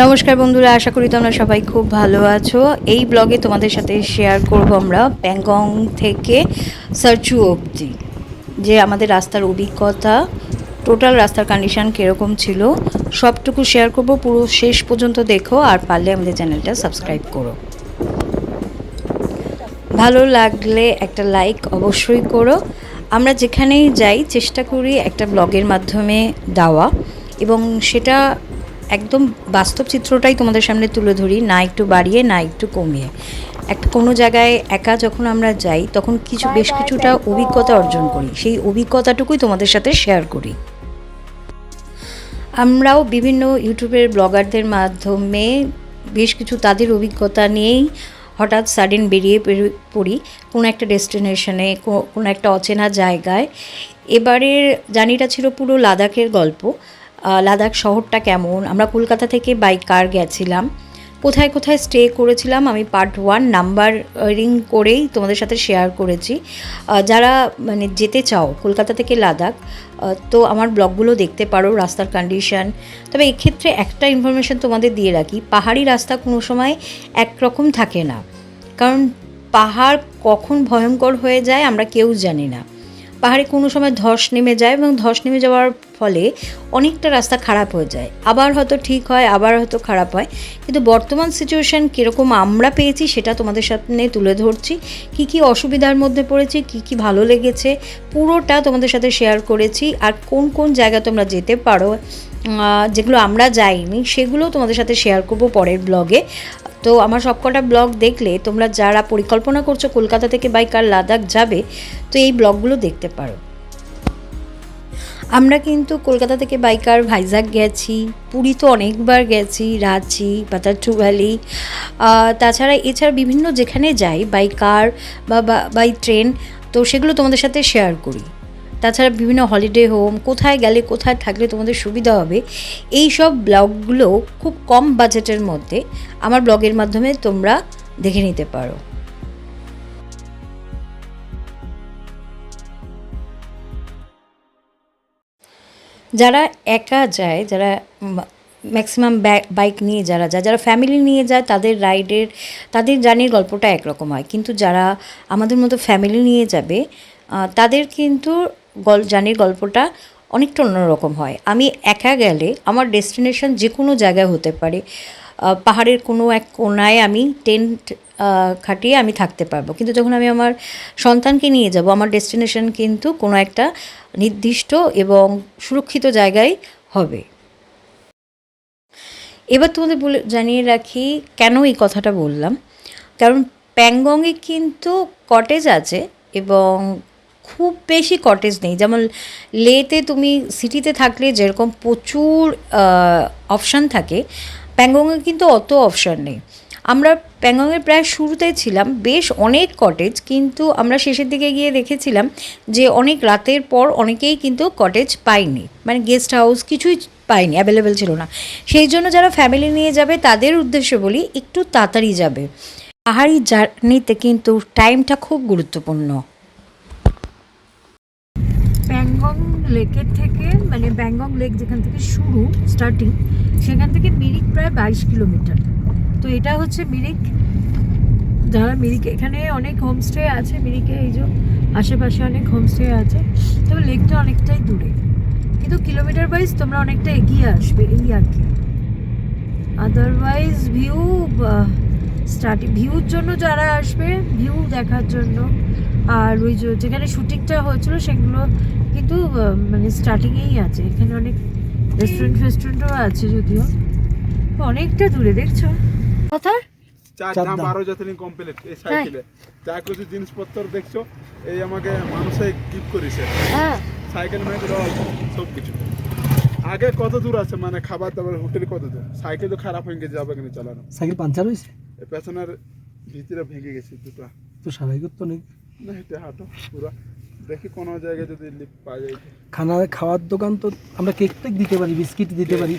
নমস্কার বন্ধুরা, আশা করি তোমরা সবাই খুব ভালো আছো। এই ব্লগে তোমাদের সাথে শেয়ার করব আমরা প্যাংগং থেকে সারচু অবধি যে আমাদের রাস্তার অভিজ্ঞতা, টোটাল রাস্তার কন্ডিশন কীরকম ছিল সবটুকু শেয়ার করব। পুরো শেষ পর্যন্ত দেখো, আর পারলে আমাদের চ্যানেলটা সাবস্ক্রাইব করো। ভালো লাগলে একটা লাইক অবশ্যই করো। আমরা যেখানেই যাই চেষ্টা করি একটা ব্লগের মাধ্যমে দেওয়া, এবং সেটা একদম বাস্তব চিত্রটাই তোমাদের সামনে তুলে ধরি, না একটু বাড়িয়ে না একটু কমিয়ে। একটা কোনো জায়গায় একা যখন আমরা যাই তখন বেশ কিছুটা অভিজ্ঞতা অর্জন করি, সেই অভিজ্ঞতাটুকুই তোমাদের সাথে শেয়ার করি। আমরাও বিভিন্ন ইউটিউবের ব্লগারদের মাধ্যমে বেশ কিছু তাদের অভিজ্ঞতা নিয়েই হঠাৎ সাডেন বেরিয়ে পড়ি কোনো একটা ডেস্টিনেশনে, কোনো একটা অচেনা জায়গায়। এবারের জার্নিটা ছিল পুরো লাদাখের গল্প। লাদাখ শহরটা কেমন, আমরা কলকাতা থেকে বাই কার গেছিলাম, কোথায় কোথায় স্টে করেছিলাম, আমি পার্ট 1 নাম্বারিং করেই তোমাদের সাথে শেয়ার করেছি। যারা যেতে চাও কলকাতা থেকে লাদাখ, তো আমার ব্লগগুলো দেখতে পারো, রাস্তার কন্ডিশন। তবে এক্ষেত্রে একটা ইনফরমেশান তোমাদের দিয়ে রাখি, পাহাড়ি রাস্তা কোনো সময় একরকম থাকে না, কারণ পাহাড় কখন ভয়ঙ্কর হয়ে যায় আমরা কেউ জানি না। পাহাড়ে কোনো সময় ধস নেমে যায়, এবং ধস নেমে যাওয়ার ফলে অনেকটা রাস্তা খারাপ হয়ে যায়, আবার হয়তো ঠিক হয়, আবার হয়তো খারাপ হয়। কিন্তু বর্তমান সিচুয়েশান কীরকম আমরা পেয়েছি সেটা তোমাদের সামনে তুলে ধরছি। কি কি অসুবিধার মধ্যে পড়েছি, কি কি ভালো লেগেছে, পুরোটা তোমাদের সাথে শেয়ার করেছি। আর কোন কোন জায়গা তোমরা যেতে পারো, যেগুলো আমরা যাইনি, সেগুলো তোমাদের সাথে শেয়ার করব পরের ব্লগে। তো আমার সবকটা ব্লগ দেখলে তোমরা যারা পরিকল্পনা করছো কলকাতা থেকে বাই কার লাদাখ যাবে, তো এই ব্লগগুলো দেখতে পারো। আমরা কিন্তু কলকাতা থেকে বাই কার ভাইজাগ গেছি, পুরী তো অনেকবার গেছি, রাঁচি, পাতারটু ভ্যালি, এছাড়া বিভিন্ন যেখানে যাই বাই কার বা বাই ট্রেন, তো সেগুলো তোমাদের সাথে শেয়ার করি। তাছাড়া বিভিন্ন হলিডে হোম, কোথায় গেলে কোথায় থাকলে তোমাদের সুবিধা হবে, এই সব ব্লগগুলো খুব কম বাজেটের মধ্যে আমার ব্লগের মাধ্যমে তোমরা দেখে নিতে পারো। যারা একা যায়, যারা ম্যাক্সিমাম বাইক নিয়ে যারা যায়, যারা ফ্যামিলি নিয়ে যায়, তাদের জার্নির গল্পটা একরকম হয়। কিন্তু যারা আমাদের মতো ফ্যামিলি নিয়ে যাবে, তাদের কিন্তু জার্নির গল্পটা অনেকটা অন্যরকম হয়। আমি একা গেলে আমার ডেস্টিনেশন যে কোনো জায়গায় হতে পারে, পাহাড়ের কোনো এক কোণায় আমি টেন্ট খাটিয়ে আমি থাকতে পারবো, কিন্তু যখন আমি আমার সন্তানকে নিয়ে যাব, আমার ডেস্টিনেশন কিন্তু কোনো একটা নির্দিষ্ট এবং সুরক্ষিত জায়গায় হবে। এবার তোমাদের জানিয়ে রাখি কেন এই কথাটা বললাম, কারণ প্যাংগংয়ে কিন্তু কটেজ আছে, এবং খুব বেশি কটেজ নেই। যেমন লেতে তুমি সিটিতে থাকলে যেরকম প্রচুর অপশান থাকে, প্যাংগংয়ে কিন্তু অত অপশান নেই। আমরা প্যাংগংয়ের প্রায় শুরুতেই ছিলাম, বেশ অনেক কটেজ, কিন্তু আমরা শেষের দিকে গিয়ে দেখেছিলাম যে অনেক রাতের পর অনেকেই কিন্তু কটেজ পায়নি, গেস্ট হাউস কিছুই পায়নি, অ্যাভেলেবেল ছিল না। সেই জন্য যারা ফ্যামিলি নিয়ে যাবে তাদের উদ্দেশ্যে বলি, একটু তাড়াতাড়ি যাবে। পাহাড়ি জার্নিতে কিন্তু টাইমটা খুব গুরুত্বপূর্ণ। প্যাংগং লেকের থেকে, প্যাংগং লেক যেখান থেকে শুরু স্টার্টিং, সেখান থেকে মিরিক প্রায় 22 কিলোমিটার। তো এটা হচ্ছে মিরিক। যারা মিরিকে, এখানে অনেক হোমস্টে আছে মিরিকে, এই যে আশেপাশে অনেক হোমস্টে আছে, তবে লেকটা অনেকটাই দূরে, কিন্তু কিলোমিটার ওয়াইজ তোমরা অনেকটা এগিয়ে আসবে, এই আর কি। আদারওয়াইজ ভিউর জন্য যারা আসবে, ভিউ দেখার জন্য, আর ওই যেখানে শুটিংটা হয়েছিল সেগুলো কিন্তু স্টার্টিংয়েই আছে। এখানে অনেক রেস্টুরেন্টও আছে, যদিও অনেকটা দূরে। দেখছো কথা জিনিসপত্র দেখছো, এই আমাকে মানুষে গিফট করেছে, সাইকেল সব কিছু। আগে কত দূর আছে, খাবার দাবার হোটেল কত দূর, সাইকেল তো খারাপ হয়ে গেছে, যাবে কেন চালানো, সাইকেল পাঞ্চার হয়েছে, পেছনের ভিতরে ভেঙে গেছে দুটো, তো স্বাভাবিক তো নেই না, হেঁটে হাঁটো পুরো। দেখি কোনো জায়গায় যদি লিফট পাওয়া যায়। খাওয়ার দোকান তো আমরা কেক দিতে পারি, বিস্কিট দিতে পারি,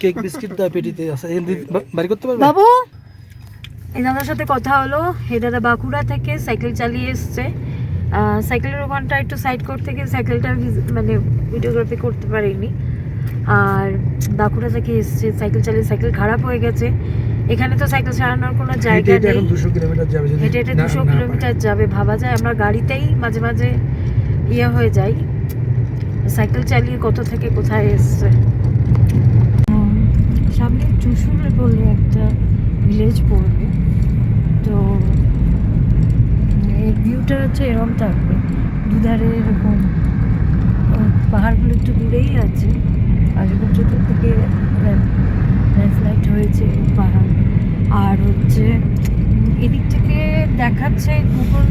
কেক বিস্কিট দেয় পেটিতে আছে, বাড়ি করতে পারবে বাবু। এই দাদার সাথে কথা হলো, এই দাদা বাঁকুড়া থেকে সাইকেল চালিয়ে এসছে। সাইকেলের ওখানটা একটু সাইড করতে গিয়ে সাইকেলটা ভিডিওগ্রাফি করতে পারিনি। আর বাঁকুড়া থেকে এসছে, সাইকেল চালিয়ে সাইকেল খারাপ হয়ে গেছে। এখানে তো সাইকেল চালানোর কোনো জায়গা নেই, এখন 200 কিলোমিটার যাবে, হেঁটে হেঁটে 200 কিলোমিটার যাবে। ভাবা যায় আমরা গাড়িতেই মাঝে মাঝে ইয়ে হয়ে যাই, সাইকেল চালিয়ে কত থেকে কোথায় এসছে। সামনে চুশুল বলে একটা ভিলেজ পড়বে, তো এর ভিউটা হচ্ছে এরকম থাকবে, দুধারে এরকম পাহাড়গুলো একটু দূরেই আছে, আর এরকম চতুর্দিকে ল্যান্ডস্লাইড হয়েছে পাহাড়। আর হচ্ছে এদিক থেকে দেখাচ্ছে গুগল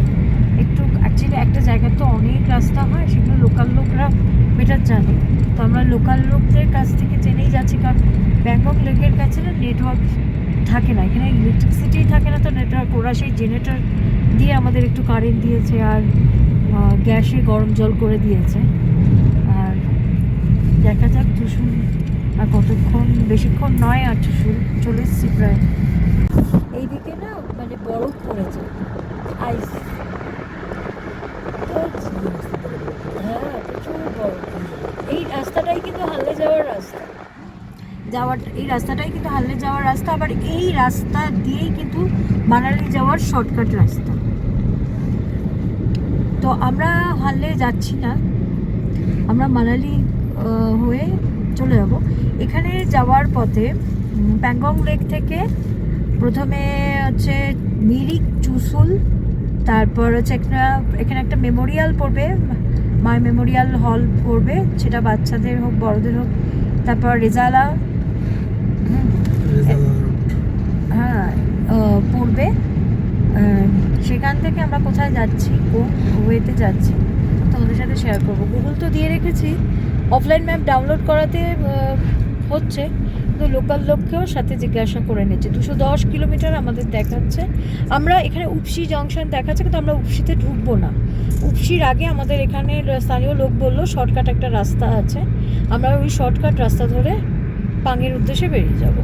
একটু, অ্যাকচুয়ালি একটা জায়গার তো অনেক রাস্তা হয়, সেগুলো লোকাল লোকরা বেটার জানে। তো আমরা লোকাল লোকদের কাছ থেকে জেনেই যাচ্ছি, কারণ প্যাংগং লেকের কাছে না নেটওয়ার্ক থাকে না, এখানে ইলেকট্রিসিটি থাকে না, তো নেটওয়ার্ক ওরা সেই জেনারেটর দিয়ে আমাদের একটু কারেন্ট দিয়েছে, আর গ্যাসে গরম জল করে দিয়েছে। আর দেখা যাক চুশুল আর কতক্ষণ, বেশিক্ষণ নয়, আর চুশুল চলে এসেছি প্রায়। এইদিকে না মানে বরফ পড়েছে, আইস, হ্যাঁ প্রচুর বরফ। এই রাস্তাটাই কিন্তু হাল্লে যাওয়ার রাস্তা, এই রাস্তাটাই কিন্তু হাল্লে যাওয়ার রাস্তা, আবার এই রাস্তা দিয়েই কিন্তু মানালি যাওয়ার শর্টকাট রাস্তা। তো আমরা হাল্লে যাচ্ছি না, আমরা মানালি হয়ে চলে যাব। এখানে যাওয়ার পথে প্যাংগং লেক থেকে প্রথমে হচ্ছে মিরিক, চুশুল, তারপর হচ্ছে এখানে একটা মেমোরিয়াল পড়বে, মাই মেমোরিয়াল হল পড়বে, সেটা বাচ্চাদের হোক বড়দের হোক। তারপর রেজালা, হ্যাঁ পড়বে। সেখান থেকে আমরা কোথায় যাচ্ছি, কোন ওয়েতে যাচ্ছি তোমাদের সাথে শেয়ার করবো। গুগল তো দিয়ে রেখেছি, অফলাইন ম্যাপ ডাউনলোড করাতে হচ্ছে, কিন্তু লোকাল লোককেও সাথে জিজ্ঞাসা করে নিচ্ছে। 210 কিলোমিটার আমাদের দেখাচ্ছে। আমরা এখানে উপসি জংশন দেখাচ্ছে, কিন্তু আমরা উপসিতে ঢুকবো না। উপসির আগে আমাদের এখানে স্থানীয় লোক বললো শর্টকাট একটা রাস্তা আছে, আমরা ওই শর্টকাট রাস্তা ধরে পাংয়ের উদ্দেশ্যে বেরিয়ে যাব।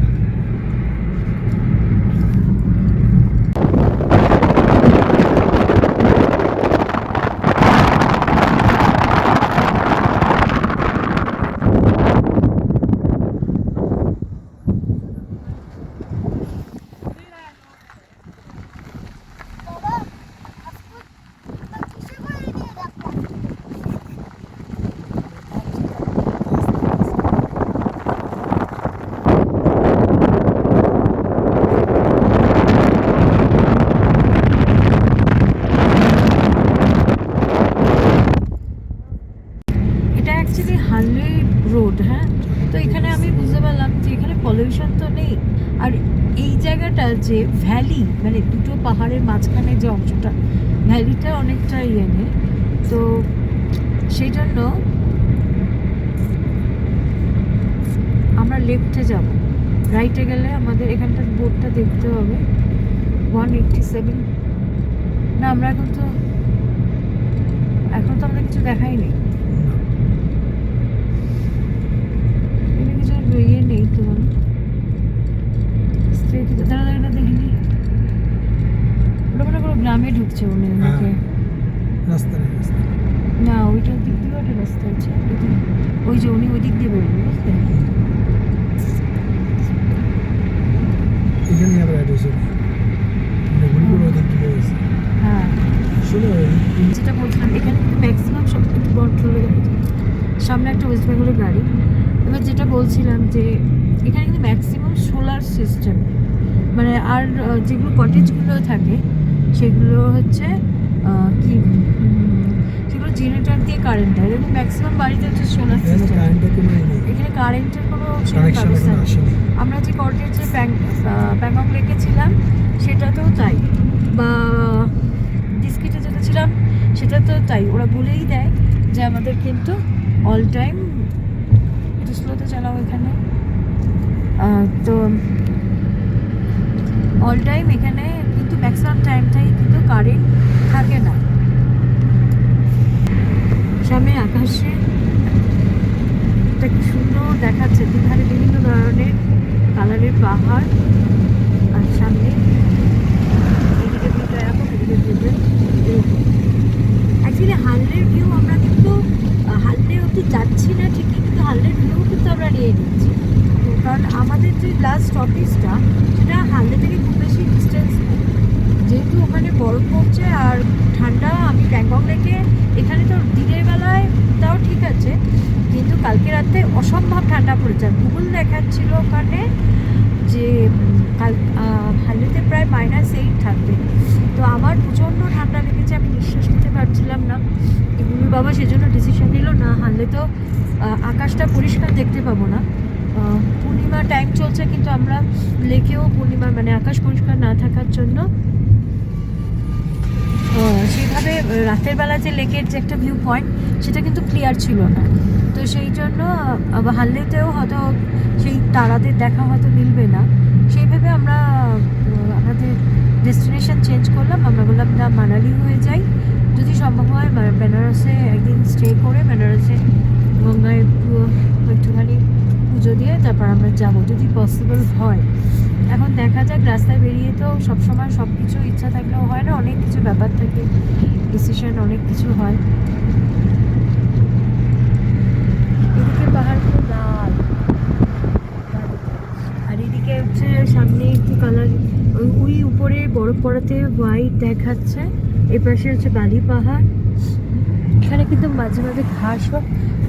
হানলে রোড, হ্যাঁ, তো এখানে আমি বুঝতে পারলাম যে এখানে পলিউশন তো নেই। আর এই জায়গাটা যে ভ্যালি, মানে দুটো পাহাড়ের মাঝখানে যে অংশটা, ভ্যালিটা অনেকটা ইয়ে নেই, তো সেই জন্য আমরা লেফটে যাব। রাইটে গেলে আমাদের এখানটার বোর্ডটা দেখতে হবে 187। না আমরা এখন তো আমরা কিছু দেখাইনি, ইয়ে নেই তো, দাঁড়া দেখিনি, ওটা মানে কোনো গ্রামে ঢুকছে মনে হয়, রাস্তা না, ওইটার দিক দিয়ে একটা রাস্তা আছে, ওই যে উনি ওই দিক দিয়ে বেরোবে, বুঝলেন? হ্যাঁ যেটা বলছিলাম, এখানে কিন্তু ম্যাক্সিমাম সব কিছু কন্ট্রোলে গেছে, সামনে একটা ওয়েস্ট বেঙ্গলের গাড়ি। এবার যেটা বলছিলাম যে এখানে কিন্তু ম্যাক্সিমাম সোলার সিস্টেম, মানে আর যেগুলো কটেজগুলো থাকে সেগুলো হচ্ছে কি, সেগুলো জেনারেটর দিয়ে কারেন্ট দেয়, কিন্তু ম্যাক্সিমাম বাড়িতে হচ্ছে সোলার সিস্টেম। এখানে কারেন্টের কোনো ব্যবস্থা নেই। আমরা যে কটেজে প্যাংগং লেকে ছিলাম সেটাতেও তাই, বা ডিস্কিটে যেটা ছিলাম সেটাতেও তাই, ওরা বলেই দেয় যে আমাদের কিন্তু অল টাইম, একটু স্লোতে চালাও এখানে, তো অল টাইম এখানে কিন্তু ম্যাক্সিমাম টাইমটাই কিন্তু কারেন্ট থাকে না। সামনে আকাশে একটা কি সুন্দর দেখাচ্ছে, দুধারে বিভিন্ন ধরনের কালারের পাহাড়, আর সামনে এদিকে ভিউটা এরকম, এদিকে ভিউটা এরকম। অ্যাকচুয়ালি হাল্লের ভিউ আমরা কিন্তু হাল্লে অব্দি যাচ্ছি না ঠিকই, কিন্তু হাল্লের ভিউ কিন্তু আমরা অসম্ভব ঠান্ডা পড়েছে। আর গুগল দেখাচ্ছিল ওখানে যে কাল হালিতে প্রায় -8 থাকবে। তো আমার প্রচণ্ড ঠান্ডা লেগেছে, আমি নিঃশ্বাস নিতে পারছিলাম না। গুগল বাবা সেজন্য ডিসিশন নিল না, হারলে তো আকাশটা পরিষ্কার দেখতে পাবো না। পূর্ণিমা টাইম চলছে, কিন্তু আমরা লেকেও পূর্ণিমা মানে আকাশ পরিষ্কার না থাকার জন্য সেইভাবে রাতের বেলা যে লেকের যে একটা ভিউ পয়েন্ট সেটা কিন্তু ক্লিয়ার ছিল না। তো সেই জন্য হারলেতেও হয়তো সেই তারাদের দেখা হয়তো মিলবে না, সেইভাবে আমরা আমাদের ডেস্টিনেশন চেঞ্জ করলাম। আমরা বললাম না, মানালি হয়ে যাই, যদি সম্ভব হয় বেনারসে একদিন স্টে করে বেনারসে গঙ্গায় একটুখানি পুজো দিয়ে তারপর আমরা যাব, যদি পসিবল হয়। এখন দেখা যাক, রাস্তায় বেরিয়ে তো সবসময় সব কিছু ইচ্ছা থাকলেও হয় না, অনেক কিছু ব্যাপার থাকে, ডিসিশন অনেক কিছু হয়। এদিকে পাহাড় পুরো লাল, আর এদিকে হচ্ছে সামনে একটু কালার, ওই উপরে বরফ পড়াতে হোয়াইট দেখাচ্ছে, এপাশে হচ্ছে বালি পাহাড়। এখানে কিন্তু মাঝে মাঝে ঘাসও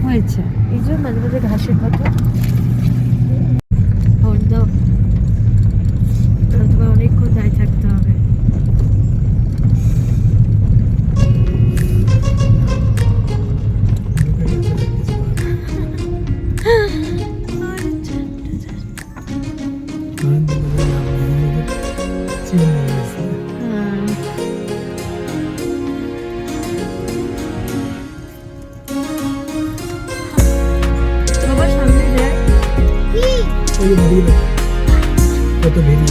হয়েছে, এই যে মাঝে মাঝে ঘাসের মতো অনেকক্ষণ দাঁড়িয়ে থাকতে হবে। কত ভিড়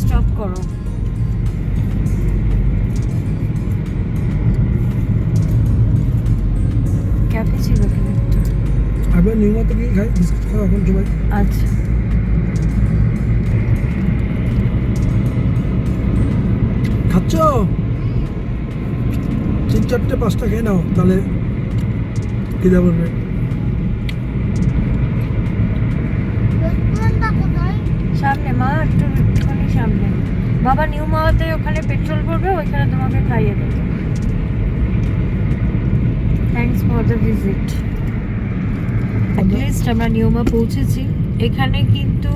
স্টপ করো। ক্যাফে ছিল এখানে একটা, আবার নিউমাতে গিয়ে খাই বিস্কুট খাও এখন সবাই। আচ্ছা খাচ্ছ? 3-4-5টা খেয়ে নাও, তাহলে খিদে পারবে। সামনে মা, একটুখানি সামনে। বাবা নিউ মাওয়াতে ওখানে পেট্রোল করবে, ওইখানে তোমাকে খাইয়ে দেবে। Thanks for the visit. At least আমরা নিউমা পৌঁছেছি। এখানে কিন্তু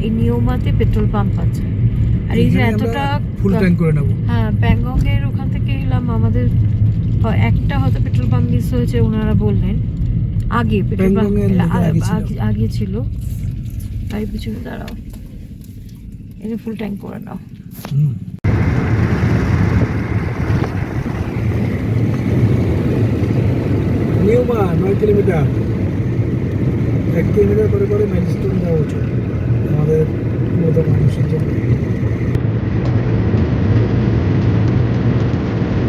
এই নিউমাতে পেট্রোল পাম্প আছে, আর এই যে এতটা ফুল ট্যাঙ্ক করে নেব। হ্যাঁ, প্যাংগং এর ওখান থেকে এলাম, আমাদের একটা হয়তো পেট্রোল পাম্প মিস হয়েছে, ওনারা বললেন। আগে পেট্রোল পাম্প আগে ছিল। তাই পিছনে দাঁড়াও, এই যে ফুল ট্যাঙ্ক করে নাও। নিউমা 9 কিলোমিটার, 1 কিলোমিটার করে করে মাইলস্টোন দেওয়া উচিত আমাদের মতো মানুষের জন্য।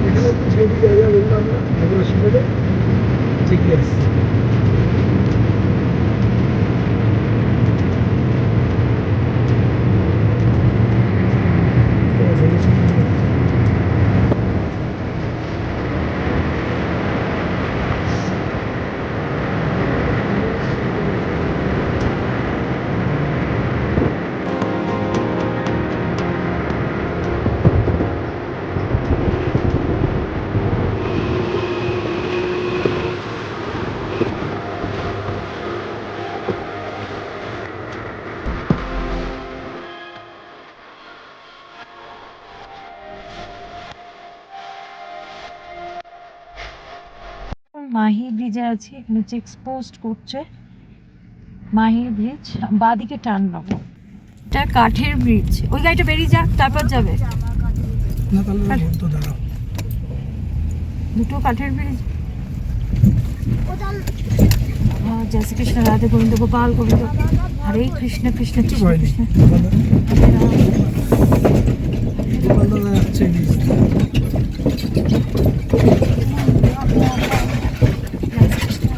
এখানে যেটি জায়গা বললাম না, এগুলো শুনে ঠিক আছে। মাহি ব্রিজে আছি, এখানে চেক পোস্ট করছে। মাহি ব্রিজ, বাঁদিকে টার্ন নেবো। এটা কাঠের ব্রিজ, ওই গাড়িটা বেরিয়ে যাক তারপর যাবে। না তাহলে বলতো দাঁড়াও, দুটো কাঠের ব্রিজ। जय श्री कृष्ण, राधे गोविंद गोपाल गोविंद, हरे कृष्ण कृष्ण कृष्ण कृष्ण, हरे राम।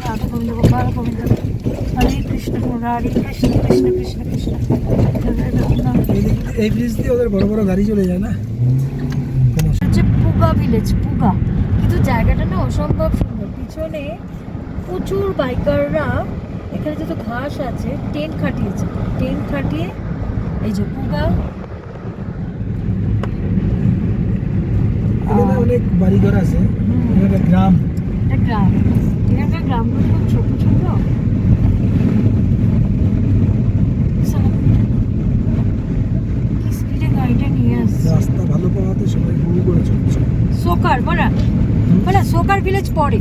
राधे गोविंद गोपाल गोविंद, हरे कृष्ण हरे कृष्ण कृष्ण कृष्ण कृष्ण, हरे राम। এই ব্রিজ দিয়ে ওদের বড় বড় গাড়ি চলে যায় না? হচ্ছে পুগা ভিলেজ, পুগা, কিন্তু জায়গাটা না অসম্ভব সুন্দর। পিছনে প্রচুর বাইকাররা, এখানে যত ঘাস আছে টেন্ট খাটিয়েছে, টেন্ট খাটিয়ে এই যে পুগা। এখানে অনেক বাড়িঘর আছে, এটা গ্রাম, এটা গ্রাম। এখানকার গ্রামগুলো খুব ছোট ছোট। কি স্পিডে গাড়িটা নিয়ে আসছে। রাস্তা ভালো পাওয়াতে সবাই গুরু করে চলছে। সোকার বলা, বলা সোকার ভিলেজ পরে,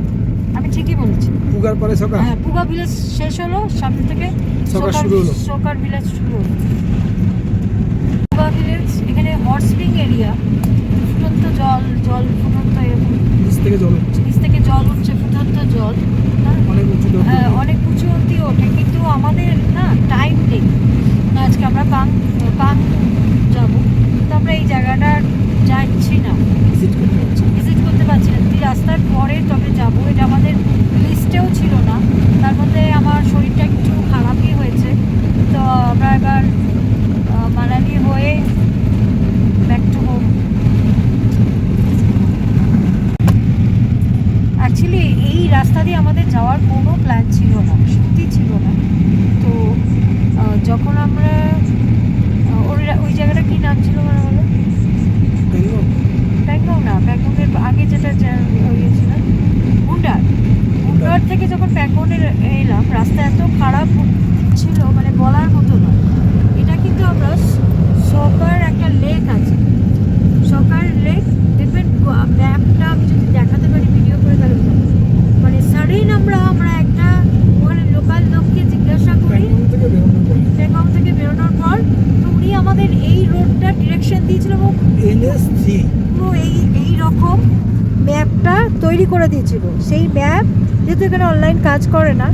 আমি ঠিকই বলেছি। পুগার পরে সোকার? হ্যাঁ, পুগা ভিলেজ শেষ হলো, সামনে থেকে সোকার শুরু হলো। সোকার ভিলেজ শুরু হলো। পুগা ভিলেজ, এখানে হট স্প্রিং এরিয়া, ফুটন্ত জল, জল ফুটন্ত, এরকম নিচ থেকে জল উঠছে, নিচ থেকে জল উঠছে, ফুটন্ত জল। অনেক উঁচু, হ্যাঁ অনেক উঁচু অব্দি ওঠে, কিন্তু আমাদের না টাইম নেই। আজকে আমরা পাং যাবো, কিন্তু আমরা এই জায়গাটা যাচ্ছি না, ভিজিট করতে পারছি না। যদি রাস্তার পরে তবে যাবো, এটা আমাদের লিস্টেও ছিল না। তার মধ্যে আমার শরীরটা একটু খারাপই হয়েছে, তো আমরা এবার মানালি হয়ে ব্যাক টু হোম। অ্যাকচুয়ালি এই রাস্তা দিয়ে আমাদের যাওয়ার কোনো প্ল্যান ছিল না, সত্যি ছিল না। তো যখন আমরা ওই জায়গাটা কি নাম ছিল মানে বলো? প্যাংগং না, প্যাংগংয়ের আগে যেটা হয়েছিল মুন্ডার থেকে যখন প্যাংগংয়ে এলাম, রাস্তা এত খারাপ ছিল মানে বলার মতো না। এটা কিন্তু আমরা সোকার একটা লেক আছে, সোকার লেক, দেখবেন ম্যাপটা আমি যদি দেখাতে পারি ভিডিও করে, তাহলে মানে সাডেন আমরা একটা ওখানে লোকাল লোককে জিজ্ঞাসা করি প্যাংগং থেকে বেরোনোর পর, তো উনি আমাদের এই রোডটা ডিরেকশন দিয়েছিল এবং পুরো এই রকম ম্যাপটা তৈরি করে দিয়েছিল। সেই ম্যাপ, যেহেতু এখানে অনলাইন কাজ করে না,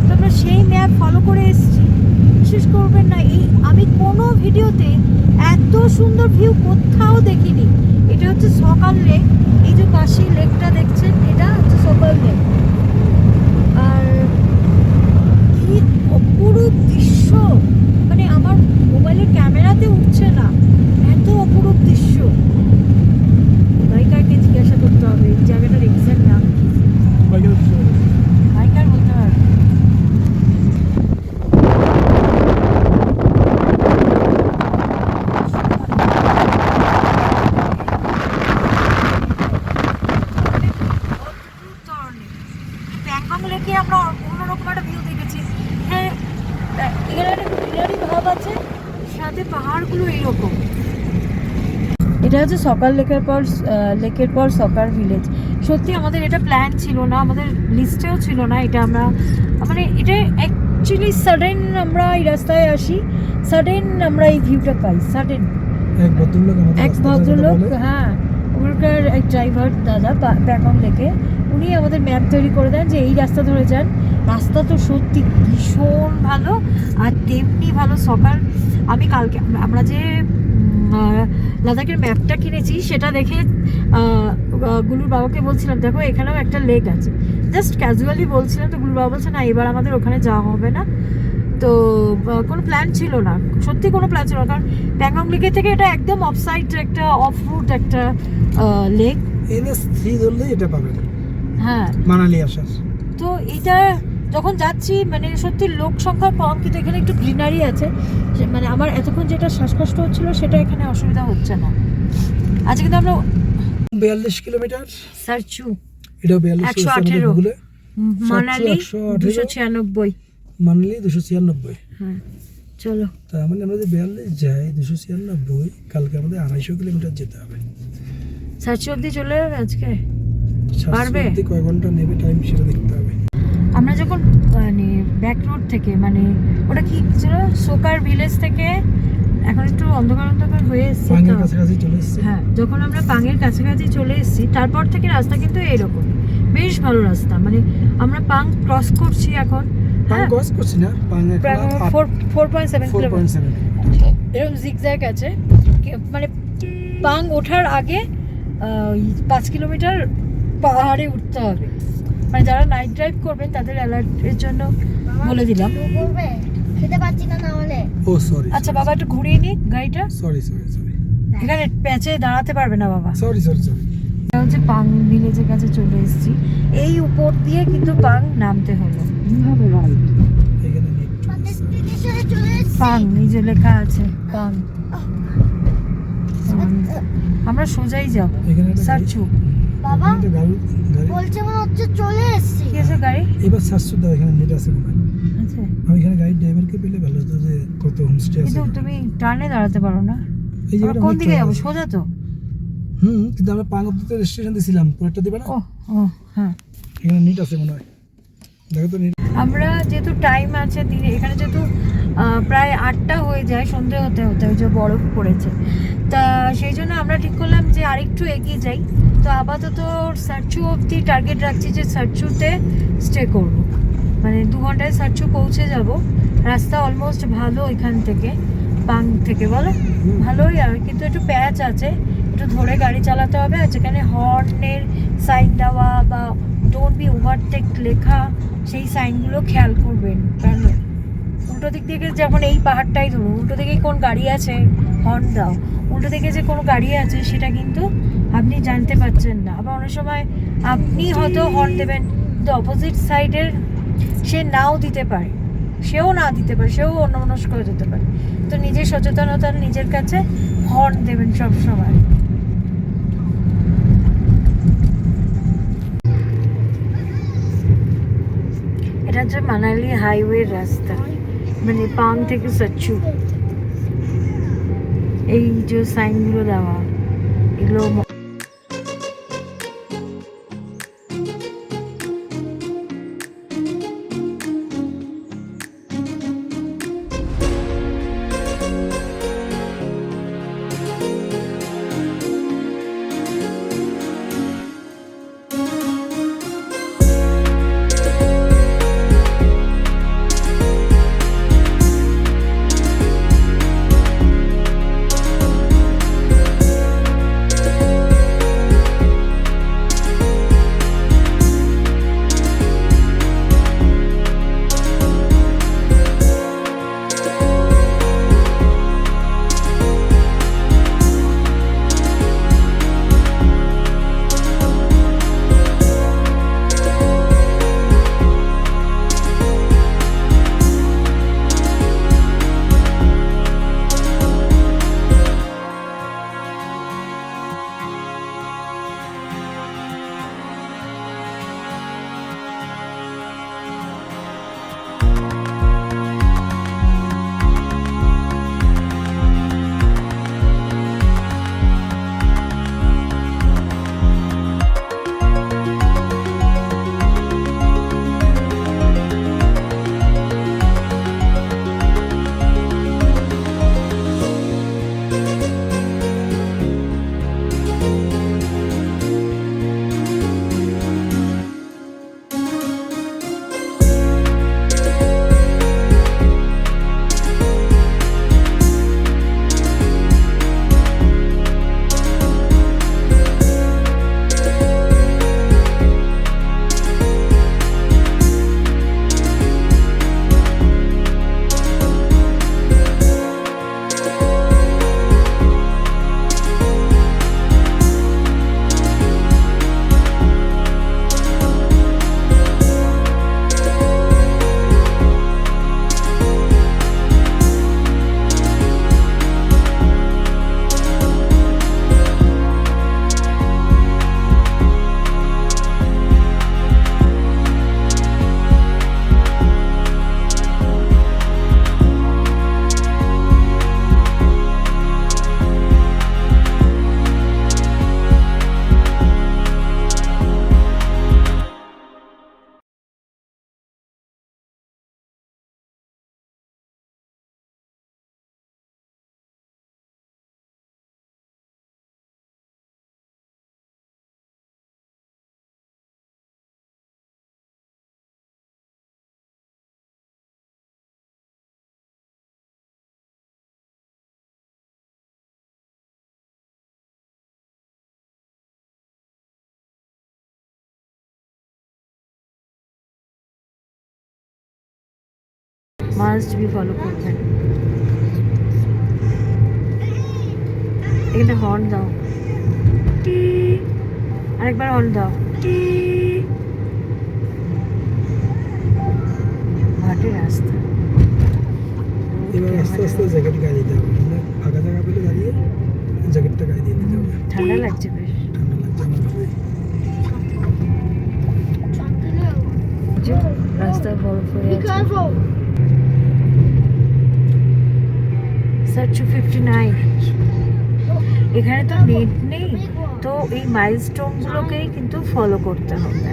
তো আমরা সেই ম্যাপ ফলো করে এসেছি। বিশেষ করবেন না, এই আমি কোনো ভিডিওতে এত সুন্দর ভিউ কোথাও দেখিনি। এটা হচ্ছে সকাল লেক, এই যে পাশে লেকটা দেখছেন, এটা হচ্ছে সকাল লেক। আর কি অপরূপ দৃশ্য, মানে আমার মোবাইলের ক্যামেরাতে উঠছে না, এত অপরূপ দৃশ্য। বাইকারকে জিজ্ঞাসা করতে হবে এই জায়গাটার এক্সাক্ট নাম কি, বাইকার বলতে পারবে। প্যাংগং লেকে আমরা অন্যরকম একটা ভিউ দেখেছি। হ্যাঁ, এখানে একটা গ্রিনারি ভাব আছে, সাথে পাহাড়গুলো এইরকম। এটা হচ্ছে সকার লেকের পর সকার ভিলেজ। সত্যি আমাদের এটা প্ল্যান ছিল না, আমাদের লিস্টেও ছিল না। এটা আমরা মানে এটা অ্যাকচুয়ালি সাডেন আমরা এই রাস্তায় আসি, সাডেন আমরা এই ভিউটা পাই। সাডেন এক ভদ্রলোক, হ্যাঁ ওখানকার এক ড্রাইভার দাদা প্যাংগং লেকে, উনি আমাদের ম্যাপ তৈরি করে দেন যে এই রাস্তা ধরে যান। রাস্তা তো সত্যি ভীষণ ভালো, আর তেমনি ভালো সকাল। আমি কালকে আমরা যে লাদাখের ম্যাপটা কিনেছি, সেটা দেখে গুলুর বাবাকে বলছিলাম, দেখো এখানেও একটা লেক আছে, জাস্ট ক্যাজুয়ালি বলছিলাম। তো গুলুর বাবা বলছে না, এবার আমাদের ওখানে যাওয়া হবে না। তো কোনো প্ল্যান ছিল না, সত্যি কোনো প্ল্যান ছিল না, কারণ প্যাংগং লেকের থেকে এটা একদম অফ সাইড, একটা অফ রুট একটা লেক। এটা পাবেন হ্যাঁ মানালি আসার। তো এটা যখন যাচ্ছি মানে সত্যি লোক সংখ্যা কম, কিন্তু এখানে একটু গ্রিনারি আছে, মানে আমার এতক্ষণ যেটা শ্বাসকষ্ট হচ্ছিল সেটা এখানে অসুবিধা হচ্ছে না। আজকে কিন্তু আমরা 42 কিলোমিটার সারচু, এটা 42 গুগলে, মানালি 296, মানালি 296। হ্যাঁ চলো, তার মানে আমরা যদি 42 যাই 296, কালকে আমাদের 250 কিলোমিটার যেতে হবে। সারচু অবধি চলে যাবে আজকে। পারবে? কয় ঘন্টা নেবে টাইম সেটা দেখতে হবে। আমরা যখন মানে ব্যাক রোড থেকে মানে ওটা কি ছিল সোকার ভিলেজ থেকে এখন একটু অন্ধকার অন্ধকার হয়ে এসেছে পাঙ্গের কাছাকাছি চলে এসেছি। হ্যাঁ, যখন আমরা পাঙ্গের কাছাকাছি চলে এসেছি তারপর থেকে রাস্তা কিন্তু এরকম বেশ ভালো রাস্তা, মানে আমরা পাং ক্রস করছি এখন। পাং ক্রস করছি না, পাং 4.7 কিলোমিটার এরকম জিগজ্যাগ আছে, মানে পাং ওঠার আগে 5 কিলোমিটার পাহাড়ে উঠতে হবে। মানে যারা নাইট ড্রাইভ করবেন তাদের অ্যালার্টের জন্য বলে দিলাম। খেতে পাচ্ছি না হলে। ও সরি। আচ্ছা বাবা একটু ঘুরিয়ে নি গাড়িটা। সরি। এখানে প্যাচে দাঁড়াতে পারবে না বাবা। সরি। এটা হচ্ছে পাং ভিলেজের কাছে চলে এসেছি, এই উপর দিয়ে কিন্তু পাং নামতে হলো। পাং নিজে লেখা আছে পাং। আমরা সোজাই যাবো সারচু। বাবা বলছে মনে হচ্ছে চলে এসেছি। কি আছে গাড়ি? এবার সারচু দাও, এখানে নেট আছে মনে হয়। আচ্ছা আমি এখানে গাড়ি ড্রাইভারকে পেলে ভালো হতো যে কত হোমস্টে আছে। কিন্তু তুমি টার্নে দাঁড়াতে পারো না। এই জায়গাটা কোন দিকে যাবো? সোজা তো। কিন্তু আমরা পাঙ্গবতে রেজিস্ট্রেশন দিছিলাম, পরেরটা দিবে না? ও হ্যাঁ, এখানে নেট আছে মনে হয়, দেখো তো নেট। আমরা যেহেতু টাইম আছে দিনে, এখানে যেহেতু প্রায় 8টা হয়ে যায় সন্ধে হতে হতে, ওই যে বরফ পড়েছে, তা সেই জন্য আমরা ঠিক করলাম যে আরেকটু এগিয়ে যাই। তো আপাতত সারচু অবধি টার্গেট রাখছি যে সারচুতে স্টে করব, মানে 2 ঘন্টায় সারচু পৌঁছে যাব। রাস্তা অলমোস্ট ভালো এখান থেকে, পাং থেকে বলো ভালোই, আর কিন্তু একটু প্যাচ আছে, একটু ধরে গাড়ি চালাতে হবে। আর যেখানে হর্নের সাইন দেওয়া বা ডোন্ট বি ওভারটেক লেখা, সেই সাইনগুলো খেয়াল করবেন, কারণ উল্টো দিক থেকে যখন এই পাহাড়টাই ধরুন, উল্টো দিকে কোন গাড়ি আছে হর্ন দাও, উল্টো দিকে যে কোনো গাড়ি আছে সেটা কিন্তু আপনি জানতে পারছেন না। আবার অনেক সময় আপনি হয়তো হর্ন দেবেন কিন্তু অপোজিট সাইডের সে নাও দিতে পারে, সেও না দিতে পারে, সেও অন্যমনস্ক হয়ে যেতে পারে। তো নিজের সচেতনতা নিজের কাছে, হর্ন দেবেন সব সময়। এটা হচ্ছে মানালি হাইওয়ে রাস্তা, মানে পাং থেকে সারচু। এই যে সাইনগুলো দেওয়া এগুলো মাস্ট বি ফলো করবেন। এখানে হর্ন দাও, আরেকবার হর্ন দাও। ঘাটের রাস্তা। এবার আস্তে আস্তে জ্যাকেট গায়ে দিতে হবে, মানে ফাঁকা জায়গা পেলে দাঁড়িয়ে জ্যাকেটটা গায়ে দিয়ে নিতে হবে। ঠান্ডা লাগছে বেশ। ঠান্ডা লাগছে আমার হবে। রাস্তা বরফ হয়ে আছে। sarchu 59। এখানে তো নেট নেই, তো এই মাইলস্টোন গুলোকেই কিন্তু ফলো করতে হবে।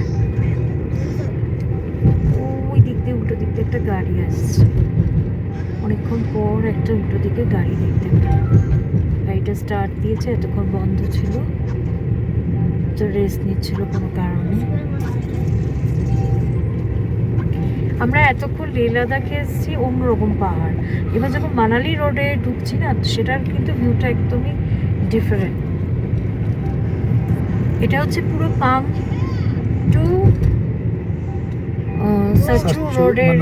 ওই দিক দিয়ে উল্টো দিক দিয়ে একটা গাড়ি আসছে, অনেকক্ষণ পর একটা উল্টো দিকে গাড়ি দেখতে পেলাম। গাড়িটা স্টার্ট দিয়েছে, এতক্ষণ বন্ধ ছিল, তো রেস্ট নিচ্ছিল কোনো কারণে। আমরা এতক্ষণ লে লাদাখে এসেছি অন্যরকম পাহাড়, এবার যখন মানালি রোডে ঢুকছি না, সেটার কিন্তু ভিউটা একদমই ডিফারেন্ট। এটা হচ্ছে পুরো পাম টু sarchu রোডের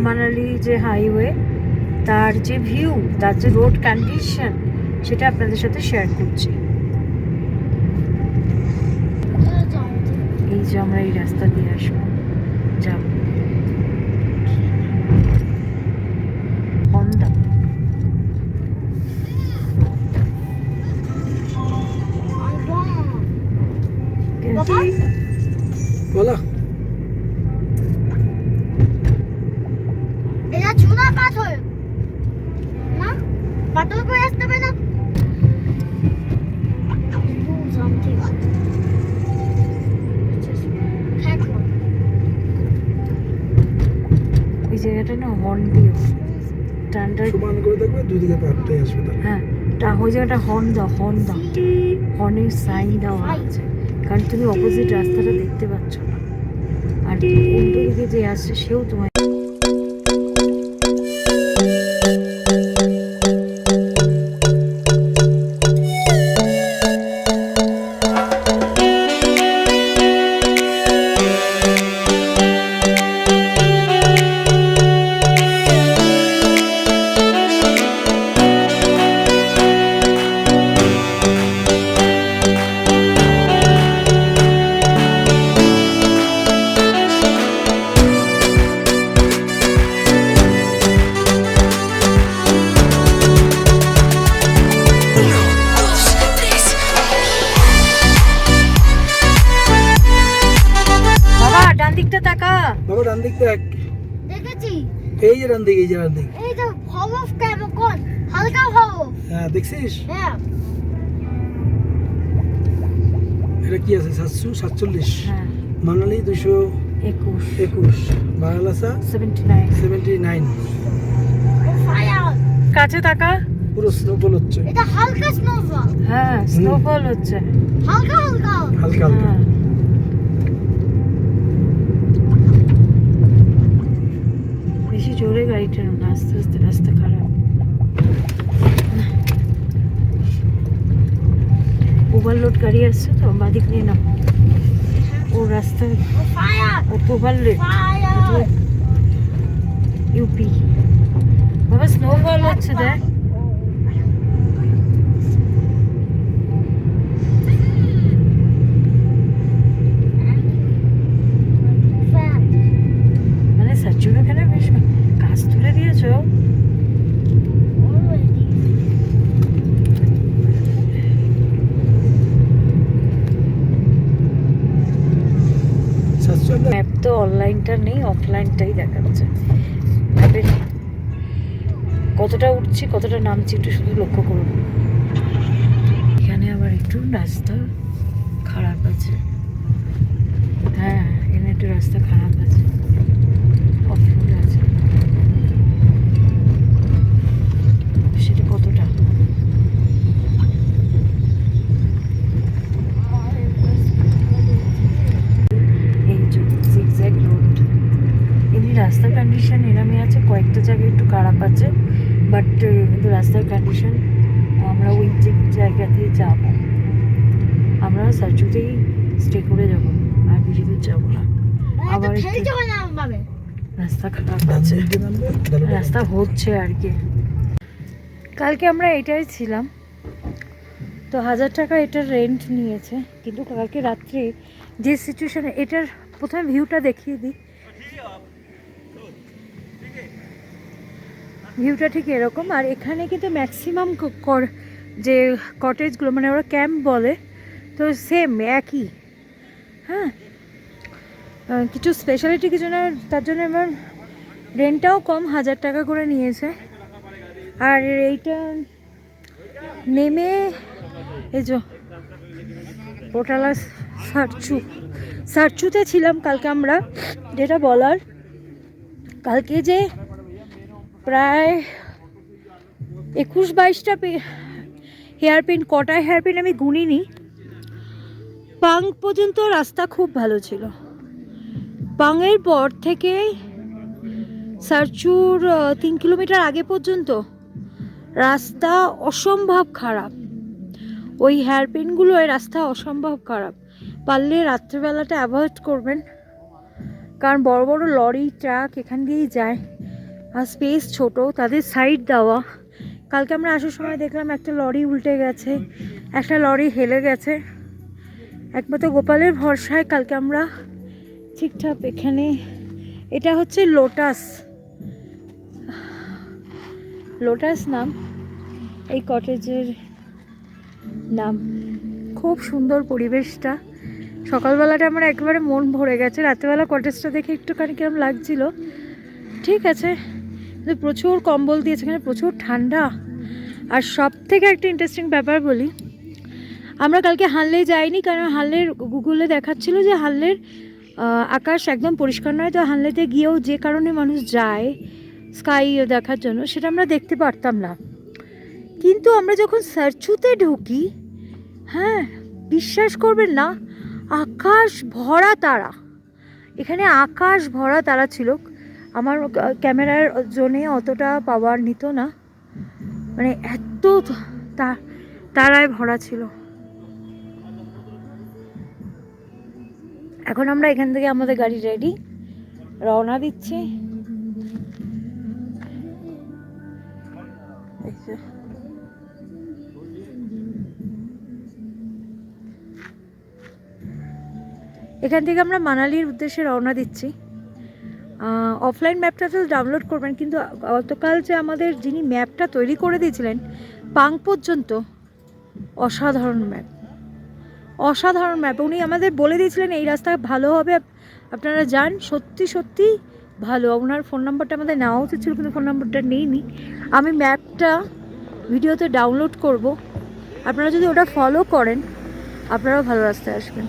মানালি যে হাইওয়ে, তার যে ভিউ, তার যে রোড কন্ডিশন, সেটা আপনাদের সাথে শেয়ার করছি। এই যে আমরা এই রাস্তা দিয়ে আসবো, যাবো হন্ডা। বলো এটা চুনা পাথর না, পাথর করে আসতে হবে না। এই জায়গাটা না হর্ন দিয়ে টানটা, সমান করে দেখবে দুদিকে পাহাড়টাই আসবে তাহলে। হ্যাঁ ওই জায়গাটা হর্ন দাও, হর্ন দাও, হর্নের সাইন দেওয়া আছে, কারণ তুমি অপোজিট রাস্তাটা দেখতে পাচ্ছ না, আর উল্টো দিকে যে আসছে সেও তোমার। বাবা ডান দিক দেখ, দেখেছি এই যে ডান দিক, এই যে ডান দিক, এই যে হলফ কেমন কোন হালকা হলফ। হ্যাঁ দেখছিস? হ্যাঁ এটা কি আছে? 747, হ্যাঁ মানালি 221, বারালাসা 79। ফায়ার কাছে তাকা, পুরো স্নোফল হচ্ছে। এটা হালকা স্নোফল, হ্যাঁ স্নোফল হচ্ছে হালকা হালকা। হালকা হালকা। হ্যাঁ। বেশি জোরে গাড়ি টেনো না, আস্তে আস্তে, রাস্তা খারাপ। ওভারলোড গাড়ি আসছে তো, বাদিক নিয়ে নাও। ও রাস্তা ফায়ার ওভারলোড, ফায়ার ইউপি। বাবা স্নোফল হচ্ছে দেখ। মানে sarchuর এখানে বেশ কাজ তুলে দিয়েছো। ম্যাপ তো অনলাইনটা নেই, অফলাইনটাই দেখাচ্ছে। ম্যাপের কতটা উঠছি কতটা নামছি একটু শুধু লক্ষ্য করুন। এখানে আবার একটু রাস্তা খারাপ আছে, হ্যাঁ এখানে একটু রাস্তা খারাপ আছে, অফরোড আছে। সেটা কতটা এই যে জিগজ্যাগ রোড। এমনি রাস্তার কন্ডিশন এরমই আছে, কয়েকটা জায়গায় একটু খারাপ আছে, বাট কিন্তু রাস্তার কন্ডিশন, আমরা ওই যে জায়গা দিয়ে যাবো, আমরা sarchuতেই স্টে করে যাবো, আর বেশি দূর যাবো না। আবার খেলতে হবে না ভাবে, রাস্তা খারাপ আছে, রাস্তা হচ্ছে আর কি। কালকে আমরা এটাই ছিলাম, তো 1000 টাকা এটার রেন্ট নিয়েছে, কিন্তু কালকে রাত্রে যে সিচুয়েশনে, এটার প্রথমে ভিউটা দেখিয়ে দিই। ভিউটা ঠিক এরকম। আর এখানে কিন্তু ম্যাক্সিমাম যে কটেজগুলো, মানে ওরা ক্যাম্প বলে, তো সেম একই। হ্যাঁ, কিছু স্পেশালিটি কিছু না, তার জন্য আমার রেন্টটাও কম, 1000 টাকা করে নিয়েছে। আর এইটা নেমে এই যে পোটালা সারচুতে ছিলাম কালকে আমরা। যেটা বলার, কালকে যে প্রায় 21-22টা হেয়ারপিন, কটা হেয়ারপিন আমি গুনিনি, পাং পর্যন্ত রাস্তা খুব ভালো ছিল। পাংয়ের পর থেকে সারচুর 3 কিলোমিটার আগে পর্যন্ত রাস্তা অসম্ভব খারাপ। ওই হেয়ারপিনগুলো, এই রাস্তা অসম্ভব খারাপ। পারলে রাত্রেবেলাটা অ্যাভয়েড করবেন, কারণ বড় বড় লরি ট্রাক এখান দিয়েই যায়, আর স্পেস ছোট, তাদের সাইড দেওয়া। কালকে আমরা আসার সময় দেখলাম একটা লরি উল্টে গেছে, একটা লরি হেলে গেছে। একমাত্র গোপালের ভরসায় কালকে আমরা ঠিকঠাক এখানে। এটা হচ্ছে লোটাস নাম এই কটেজের নাম। খুব সুন্দর পরিবেশটা। সকালবেলাটা আমার একেবারে মন ভরে গেছে, রাত্রেবেলা কটেজটা দেখে একটুখানি কিরম লাগছিল। ঠিক আছে, প্রচুর কম্বল দিয়েছে, এখানে প্রচুর ঠান্ডা। আর সব থেকে একটা ইন্টারেস্টিং ব্যাপার বলি, আমরা কালকে হানলে যাইনি, কারণ হানলের গুগলে দেখাচ্ছিল যে হানলের আকাশ একদম পরিষ্কার নয়। তো হানলেতে গিয়েও যে কারণে মানুষ যায় স্কাই দেখার জন্য, সেটা আমরা দেখতে পারতাম না। কিন্তু আমরা যখন সারচুতে ঢুকি, হ্যাঁ, বিশ্বাস করবেন না, আকাশ ভরা তারা। এখানে আকাশ ভরা তারা ছিল। আমার ক্যামেরার জন্যে অতটা পাওয়ার নিত না, মানে এত তারায় ভরা ছিল। এখন আমরা এখান থেকে আমাদের গাড়ি রেডি, রওনা দিচ্ছি। এখান থেকে আমরা মানালির উদ্দেশ্যে রওনা দিচ্ছি। অফলাইন ম্যাপটা তো ডাউনলোড করবেন, কিন্তু গতকাল যে আমাদের যিনি ম্যাপটা তৈরি করে দিয়েছিলেন পাং পর্যন্ত, অসাধারণ ম্যাপ, অসাধারণ ম্যাপ। উনি আমাদের বলে দিয়েছিলেন এই রাস্তা ভালো হবে, আপনারা যান। সত্যি সত্যি ভালো। ওনার ফোন নাম্বারটা আমাদের নেওয়া উচিত ছিল, কিন্তু ফোন নাম্বারটা নেইনি। আমি ম্যাপটা ভিডিওতে ডাউনলোড করব, আপনারা যদি ওটা ফলো করেন আপনারাও ভালো রাস্তায় আসবেন।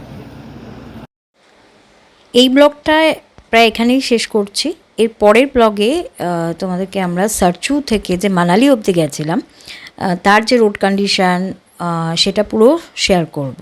এই ব্লগটায় প্রায় এখানেই শেষ করছি। এর পরের ব্লগে তোমাদেরকে আমরা সারচু থেকে যে মানালি অবধি গেছিলাম তার যে রোড কন্ডিশান সেটা পুরো শেয়ার করব।